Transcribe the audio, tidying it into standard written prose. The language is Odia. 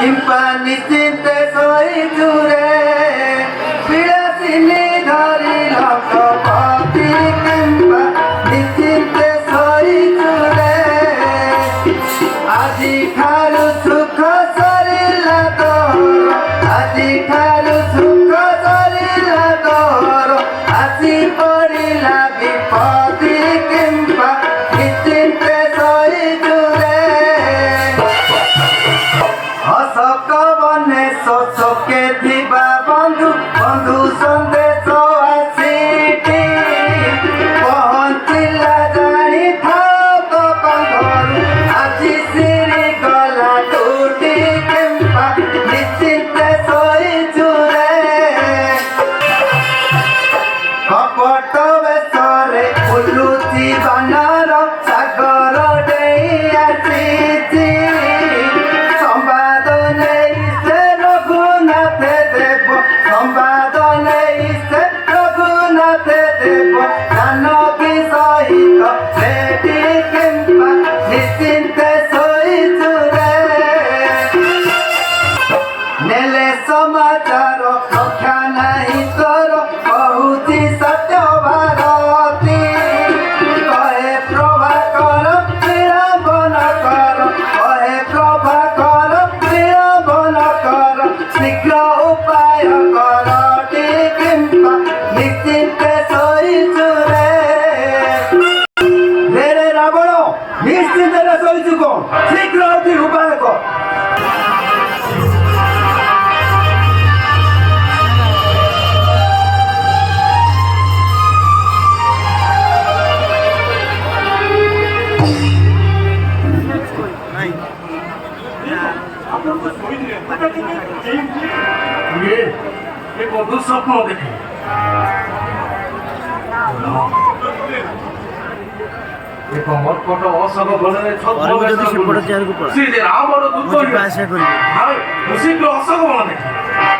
কিম্পা নিশ্চিন্তে শোইছুরে বিড়াসিনী ধরিল কপতি কিম্পা নিশ্চিন্তে শোইছুরে আজি ঠারু সুখ সরিলা তোর আজি ঠারু সুখ সরিলা তোর আসি পড়িলা বিপত্তি কিম্পা নিশ্চিন্তে শোইছুরে অশোক বনে শোষকে থিবা বন্ধু বন্ধু সন্দেশ আসিটি পহଞ୍ଚିଲା ଜାଣି ଥାଉ ବନ୍ଧରୁ ଆଜି ସିରି ଗଲା ଟୁଟି କେମ୍ପା ନିଶ୍ଚିନ୍ତେ ଶୋଇଛୁରେ କପଟ ବେଶରେ ବୁଲୁଛି ବାନର ସାଗର ଡେଇଁ ଆସିଛି ସମ୍ବାଦ ନେଇ ସେ ରଘୁନାଥ ଦେବ ସମ୍ବାଦ ନେଇ ସେ ରଘୁନାଥ ଦେବ ଜାନକୀ ସହିତ ଭେଟି କେମ୍ପା ନିଶ୍ଚିନ୍ତେ ଶୋଇଛୁରେ ନେଲେ ସମାଚାର ରକ୍ଷା ନାହିଁ ତୋର କହୁଛି ସତ୍ୟ ଭାରତୀ କହେ ପ୍ରଭାକର ବିଳମ୍ବନ କର କହେ ପ୍ରଭାକର ବିଳମ୍ବନ କର ଶୀଘ୍ର ଉପାୟ କର କିମ୍ପା ନିଶ୍ଚିନ୍ତେ ଶୋଇଛୁରେ ରେ ରାବଣ ନିଶ୍ଚିନ୍ତରେ ଶୋଇଛୁ କଣ ଶୀଘ୍ର ଅତି ଉପାୟ କର ये बधु स्वप्न देखे एक मटपट अशोक बने श्री राम दूत शीघ्र अशोक बन देखे